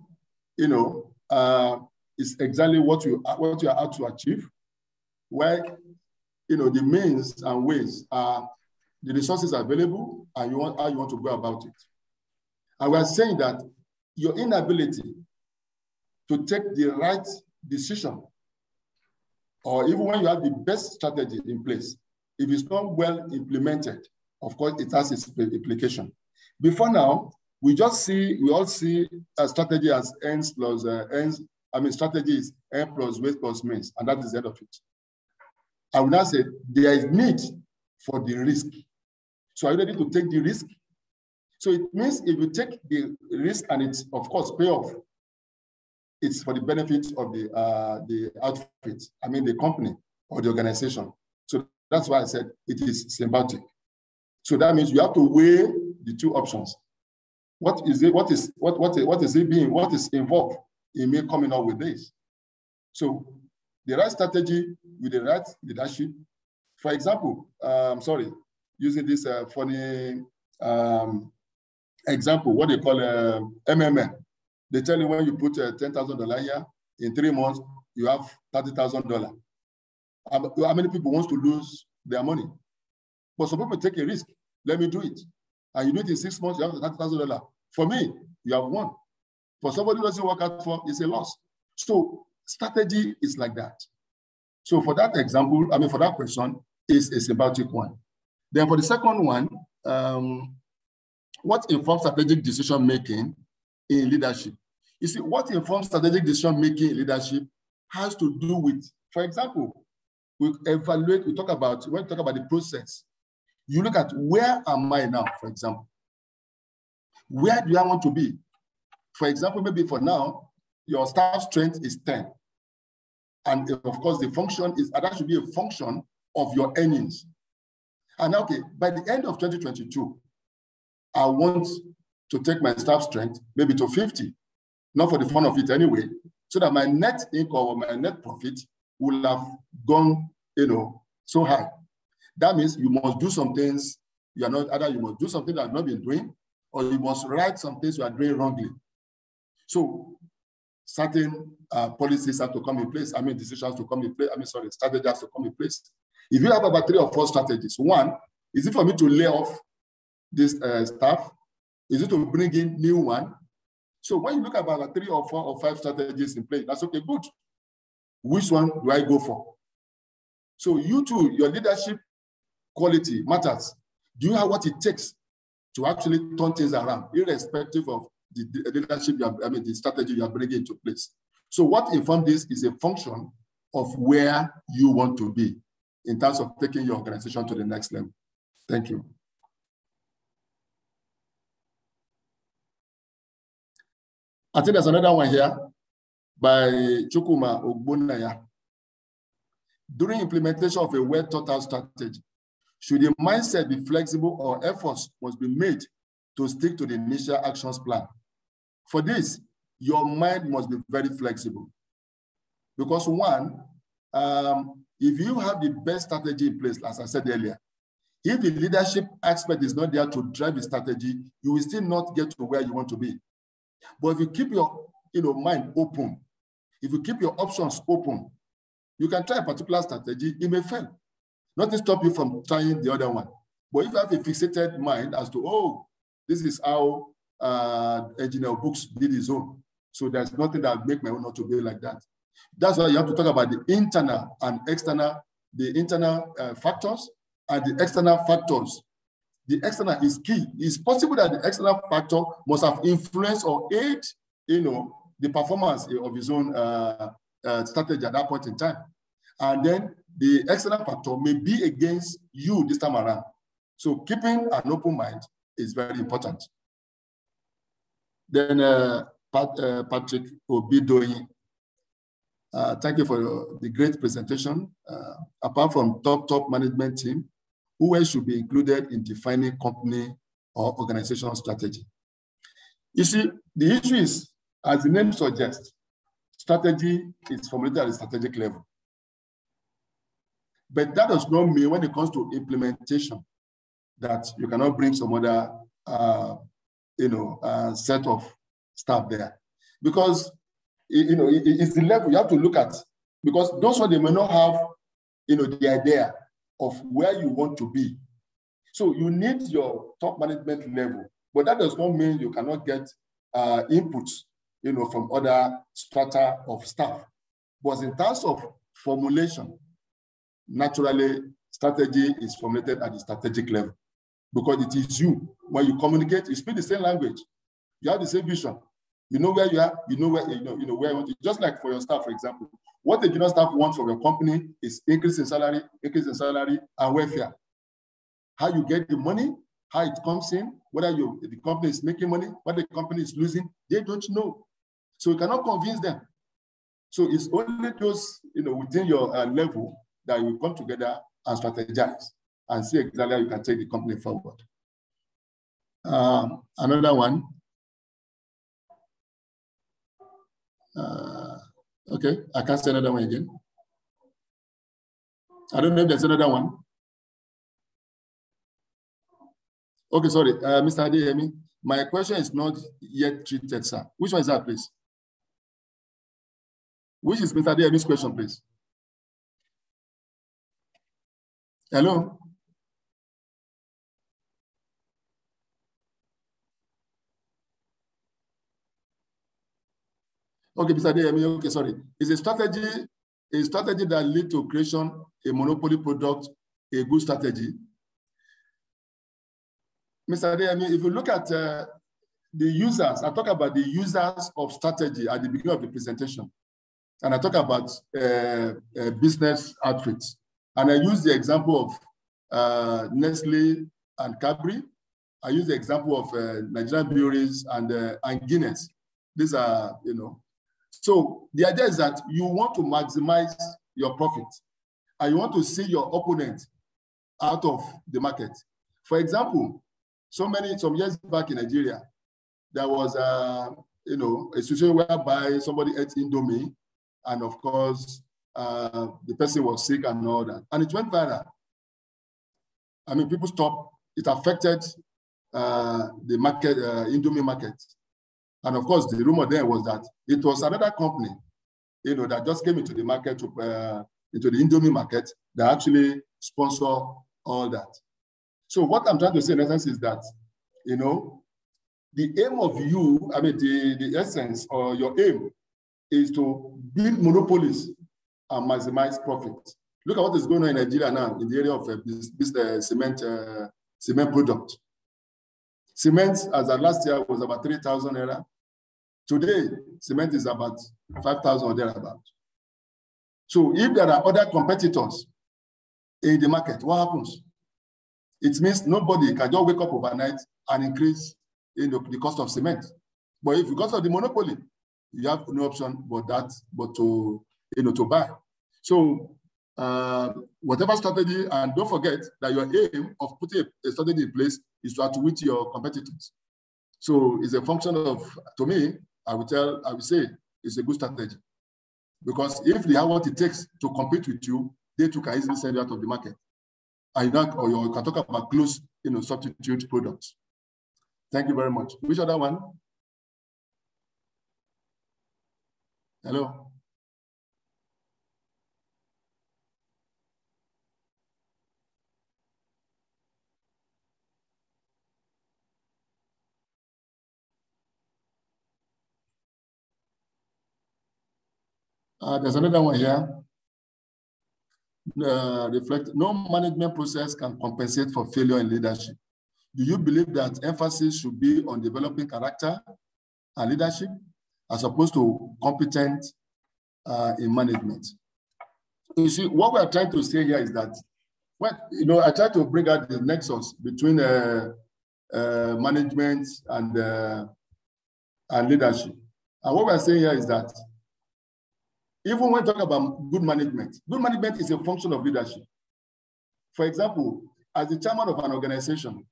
is exactly what you are out to achieve, where the means and ways are the resources available and how you want to go about it. And we are saying that your inability to take the right decision, or even when you have the best strategy in place, if it's not well implemented, of course, it has its implication. Before now, we all see a strategy as ends plus ends. I mean, strategy is end plus waste plus means, and that is the end of it. I would now say there is need for the risk. So are you ready to take the risk? So it means if you take the risk and it's, of course, pay off, it's for the benefit of the outfit, I mean, the company or the organization. So that's why I said it is symbiotic. So that means you have to weigh the two options. What is involved in me coming up with this? So the right strategy with the right leadership. For example, using this funny example, what they call MMM. They tell you when you put $10,000 here, in 3 months, you have $30,000. How many people want to lose their money? But some people take a risk. Let me do it. And you do it in 6 months, you have $30,000. For me, you have won. For somebody who doesn't work out for, it's a loss. So strategy is like that. So for that example, for that question, is a symbiotic one. Then for the second one, what informs strategic decision-making in leadership? You see, what informs strategic decision-making in leadership has to do with, for example, when we talk about the process, you look at where am I now, for example. Where do I want to be? For example, maybe for now, your staff strength is 10. And of course, the function is, that should be a function of your earnings. And okay, by the end of 2022, I want to take my staff strength maybe to 50, not for the fun of it anyway, so that my net income or my net profit will have gone, so high. That means you must do some things you must do something that you have not been doing, or you must write some things you are doing wrongly. So certain policies have to come in place. Decisions to come in place. Strategies have to come in place. If you have about 3 or 4 strategies, one, is it for me to lay off this staff? Is it to bring in new one? So when you look at about 3 or 4 or 5 strategies in place, that's okay, good. Which one do I go for? So you too, your leadership quality matters. Do you have what it takes to actually turn things around, irrespective of the leadership, the strategy you are bringing into place? So what informs this is a function of where you want to be in terms of taking your organization to the next level. Thank you. I think there's another one here by Chukwuma Ogbonaya. During implementation of a well-thought-out strategy, should the mindset be flexible or efforts must be made to stick to the initial actions plan? For this, your mind must be very flexible. Because one, if you have the best strategy in place, as I said earlier, if the leadership aspect is not there to drive the strategy, you will still not get to where you want to be. But if you keep your mind open, if you keep your options open, you can try a particular strategy, it may fail. Nothing stop you from trying the other one. But if you have a fixated mind as to, oh, this is how Engineer Books did his own, so there's nothing that will make my own not to be like that. That's why you have to talk about the internal and external, the internal factors and the external factors. The external is key. It's possible that the external factor must have influenced or aid, the performance of his own strategy at that point in time. And then the external factor may be against you this time around. So keeping an open mind is very important. Then Patrick Obidoyi, thank you for the great presentation. Apart from top management team, who else should be included in defining company or organizational strategy? You see, the issue is, as the name suggests, strategy is formulated at the strategic level. But that does not mean when it comes to implementation that you cannot bring some other set of staff there. Because it's the level you have to look at, because those ones, they may not have the idea of where you want to be. So you need your top management level, but that does not mean you cannot get inputs from other strata of staff. But in terms of formulation, naturally, strategy is formulated at the strategic level, because it is you. When you communicate, you speak the same language. You have the same vision. You know where you are. You know where where you want to. Just like for your staff, for example, what the junior staff wants from your company is increase in salary, and welfare. How you get the money, how it comes in, whether the company is making money, what the company is losing, they don't know. So you cannot convince them. So it's only those within your level that you come together and strategize and see exactly how you can take the company forward. Another one. Okay, I can't say another one again. I don't know if there's another one. Okay, sorry, Mr. Adeyemi, my question is not yet treated, sir. Which one is that, please? Which is Mr. Adeyemi's question, please? Hello? Okay, Mr. Adeyemi, okay, sorry. Is a strategy that leads to creation a monopoly product a good strategy? Mr. Adeyemi, if you look at the users, I talk about the users of strategy at the beginning of the presentation. And I talk about business outfits. And I use the example of Nestle and Cadbury. I use the example of Nigerian breweries and Guinness. These are, you know. So the idea is that you want to maximize your profit and you want to see your opponent out of the market. For example, some years back in Nigeria, there was a situation whereby somebody ate Indomie, and of course, the person was sick and all that, and it went viral. I mean, people stopped. It affected the market, Indomie market, and of course, the rumor there was that it was another company, that just came into the market, into the Indomie market, that actually sponsor all that. So what I'm trying to say in essence is that, the aim of you, I mean, the essence or your aim is to build monopolies and maximize profit. Look at what is going on in Nigeria now in the area of this cement product. Cement, as of last year, was about 3,000 naira. Today, cement is about 5,000 or thereabout. So if there are other competitors in the market, what happens? It means nobody can just wake up overnight and increase the cost of cement. But if because of the monopoly, you have no option but to buy. So whatever strategy, and don't forget that your aim of putting a strategy in place is to outwit your competitors. So it's a function of, to me, I would say it's a good strategy. Because if they have what it takes to compete with you, they too can easily send you out of the market. And you can talk about close, substitute products. Thank you very much. Which other one? Hello. There's another one here. No management process can compensate for failure in leadership. Do you believe that emphasis should be on developing character and leadership as opposed to competence in management? You see, what we are trying to say here is that, I try to bring out the nexus between management and leadership. And what we are saying here is that even when talking about good management is a function of leadership. For example, as the chairman of an organization,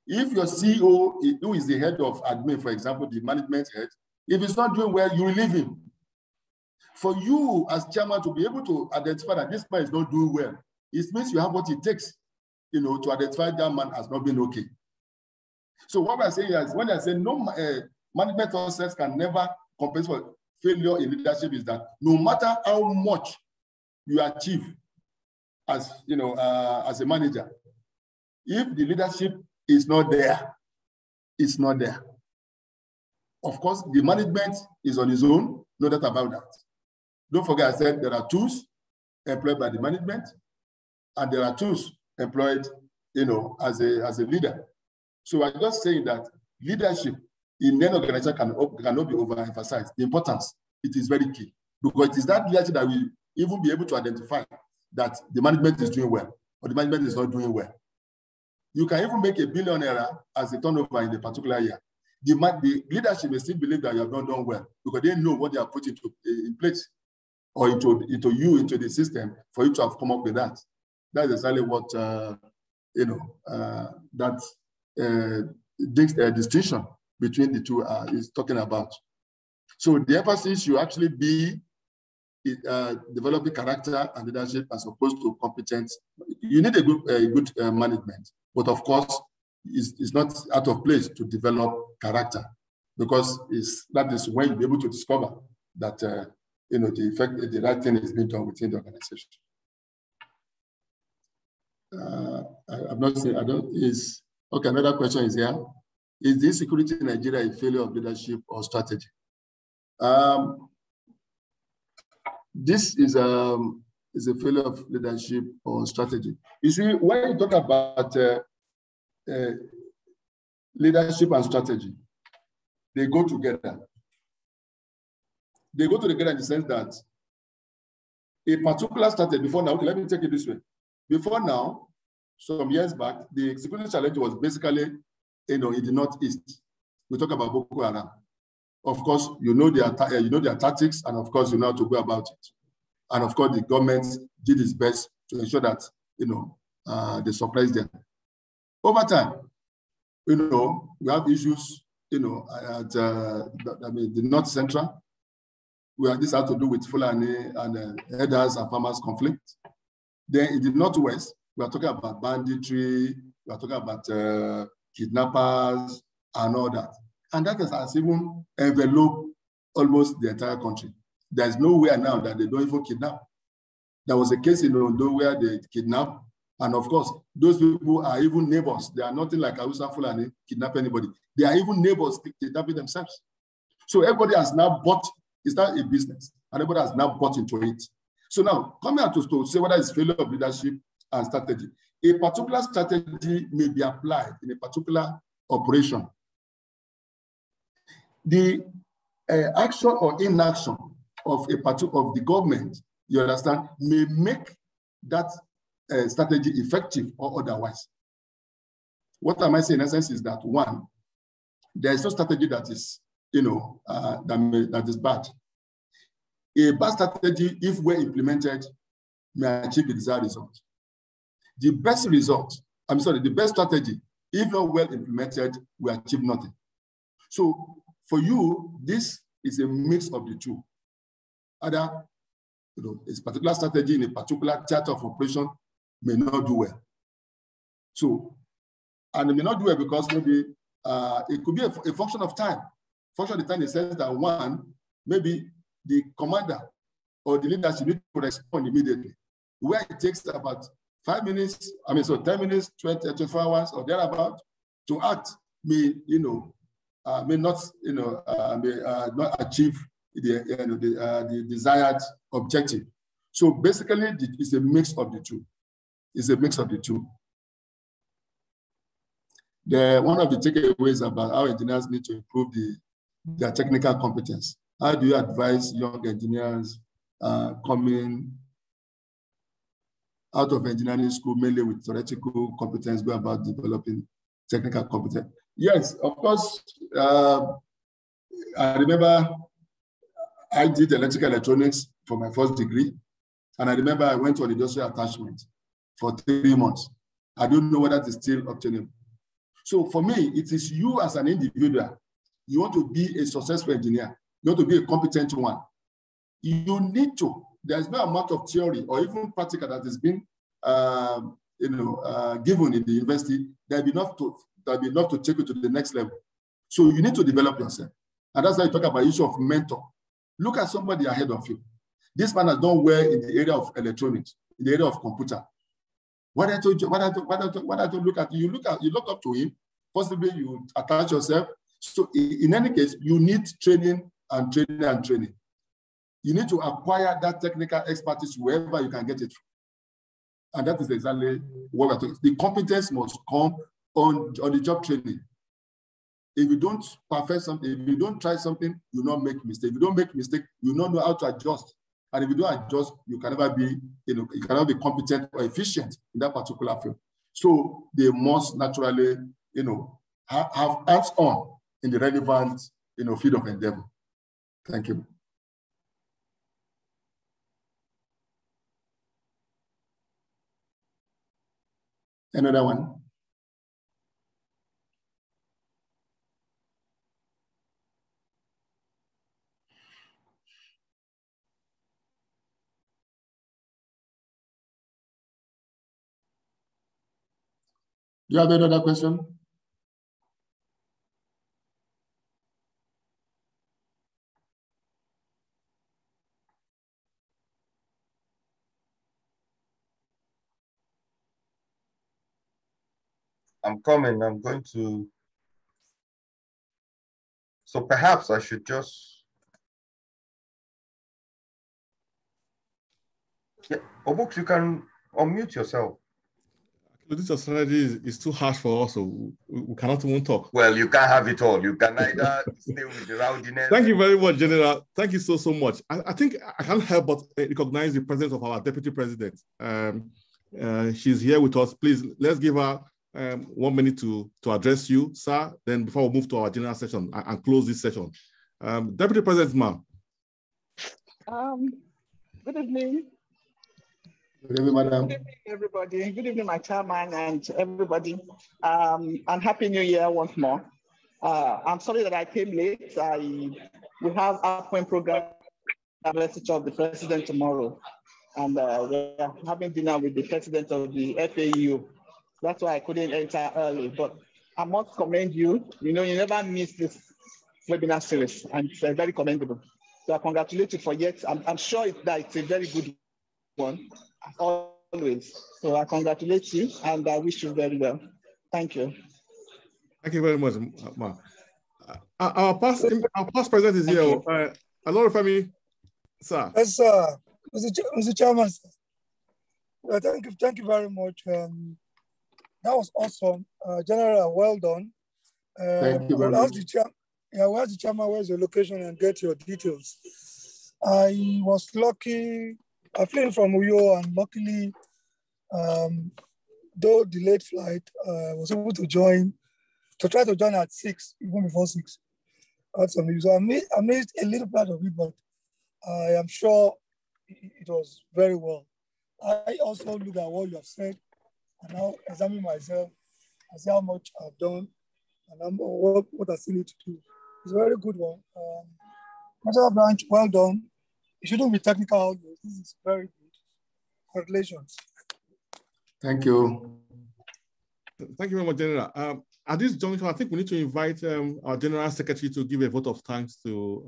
if your CEO, who is the head of admin, for example, the management head, if it's not doing well, you will leave him. For you as chairman to be able to identify that this man is not doing well, it means you have what it takes, to identify that man as not being okay. So what we're saying is, when I say no management process can never compensate for failure in leadership, is that no matter how much you achieve as a manager, if the leadership is not there, it's not there. Of course, the management is on its own, no doubt about that. Don't forget, I said there are tools employed by the management, and there are tools employed, as a leader. So I'm just saying that leadership in any organization cannot be overemphasized. The importance, it is very key, because it is that leadership that will even be able to identify that the management is doing well or the management is not doing well. You can even make $1 billion as a turnover in a particular year. The leadership may still believe that you have not done well because they know what they are putting in place or into the system for you to have come up with that. That's exactly what distinction between the two is talking about. So the emphasis should actually be developing character and leadership as opposed to competence. You need a good management, but of course, it's not out of place to develop character, because that is when you'll be able to discover that the right thing is being done within the organization. I've not seen. Okay. Another question is here: is the insecurity in Nigeria a failure of leadership or strategy? This is a failure of leadership or strategy. You see, when you talk about leadership and strategy, they go together. They go together in the sense that a particular strategy, before now, okay, let me take it this way. Before now, some years back, the security challenge was basically, in the Northeast. We talk about Boko Haram. Of course, you know their tactics, and of course, you know how to go about it. And of course, the government did its best to ensure that, they suppressed them. Over time, we have issues, at the North Central, where this has to do with Fulani and herders and farmers conflict. Then in the Northwest, we are talking about banditry, we are talking about kidnappers and all that. And that has even enveloped almost the entire country. There's nowhere now that they don't even kidnap. There was a case in Ondo where they kidnapped, and of course, those people are even neighbors. They are nothing like Hausa Fulani kidnap anybody. They are even neighbors kidnapping themselves. So everybody has now bought, it's not a business, and everybody has now bought into it. So now, coming out to say whether it's failure of leadership and strategy, a particular strategy may be applied in a particular operation. The action or inaction of the government, you understand, may make that strategy effective or otherwise. What am I saying in essence is that, one, there is no strategy that is, that is bad. A bad strategy, if well implemented, may achieve the desired result. The best strategy, if not well implemented, will achieve nothing. So for you, this is a mix of the two. Either a particular strategy in a particular theater of operation may not do well. So, and it may not do well because maybe it could be a function of time. Function of the time in the sense that, one, maybe the commander or the leadership need to respond immediately, where it takes about 5 minutes, 10 minutes, 24 hours or thereabout to act, may not achieve the desired objective. So basically, it's a mix of the two. It's a mix of the two. One of the takeaways about how engineers need to improve their technical competence. How do you advise young engineers coming out of engineering school, mainly with theoretical competence, go about developing technical competence? Yes, of course. I remember I did electrical electronics for my first degree. And I remember I went on industrial attachment for 3 months. I don't know whether it is still obtainable. So for me, it is you as an individual. You want to be a successful engineer. You want to be a competent one. You need to. There's no amount of theory or even practical that has been given in the university that will be enough to take you to the next level. So you need to develop yourself. And that's why you talk about the issue of mentor. Look at somebody ahead of you. This man has done well in the area of electronics, in the area of computer. Why don't you look at you? You look up to him. Possibly you attach yourself. So in any case, you need training and training and training. You need to acquire that technical expertise wherever you can get it from. And that is exactly what we're talking about. The competence must come on the job training. If you don't perfect something, if you don't try something, you will not make mistake. If you don't make mistake, you will not know how to adjust. And if you don't adjust, you can never be, you cannot be competent or efficient in that particular field. So they must naturally, have hands-on in the relevant, field of endeavor. Thank you. Another one. you have another question? I'm coming. I'm going to. So perhaps I should just. Yeah, Obux, you can unmute yourself. This strategy is too harsh for us, so we cannot even talk. Well, you can't have it all. You can either stay with the rowdiness. Thank you very much, General. Thank you so much. I think I can't help but recognize the presence of our Deputy President. She's here with us. Please, let's give her 1 minute to address you, sir. Then before we move to our general session and close this session. Deputy President, ma'am. Good evening. Good evening, madam. Good evening, everybody. Good evening, my chairman and everybody. And Happy New Year once more. I'm sorry that I came late. We have our point program of the president tomorrow. And we're having dinner with the president of the FAU. That's why I couldn't enter early. But I must commend you. You know, you never miss this webinar series, and it's very commendable. So I congratulate you for yet. I'm sure that it's a very good one, as always. So I congratulate you, and I wish you very well. Thank you. Thank you very much, ma'am. Our past president is here. Alade family, sir. Yes, sir. Mr. Chairman, sir. Thank you very much. That was awesome. General, well done. Thank you very much. We'll ask the chairman where's your location and get your details. I was lucky. I flew from Uyo, and luckily, though delayed flight, I was able to try to join at 6, even before 6. That's amazing. So I missed a little part of it, but I am sure it was very well. I also look at what you have said and now examine myself and see how much I've done and what I still need to do. It's a very good one. National branch, well done. It shouldn't be technical always. This is very good. Congratulations. Thank you. Thank you very much, General. At this juncture, I think we need to invite our General Secretary to give a vote of thanks to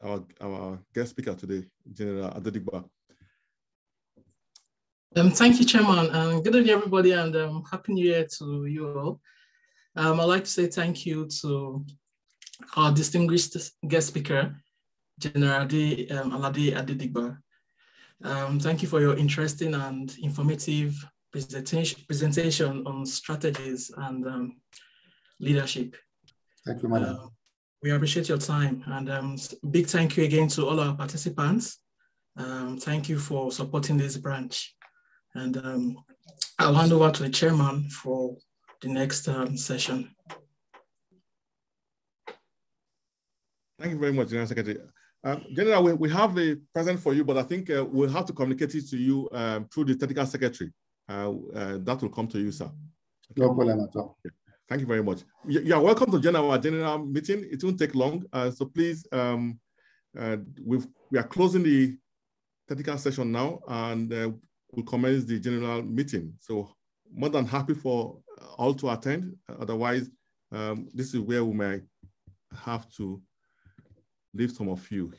our guest speaker today, General Adedigba. Thank you, Chairman. Good evening, everybody, and Happy New Year to you all. I'd like to say thank you to our distinguished guest speaker, General Alade Adedigba. Thank you for your interesting and informative presentation on strategies and leadership. Thank you, madam. We appreciate your time, and big thank you again to all our participants. Thank you for supporting this branch. And I'll hand over to the chairman for the next session. Thank you very much, General Secretary. General, we have a present for you, but I think we'll have to communicate it to you through the technical secretary. That will come to you, sir. No problem at all. Okay. Thank you very much. You are welcome to join our general meeting. It won't take long. So please, we are closing the technical session now, and we'll commence the general meeting. So more than happy for all to attend. Otherwise, this is where we might have to leave some of you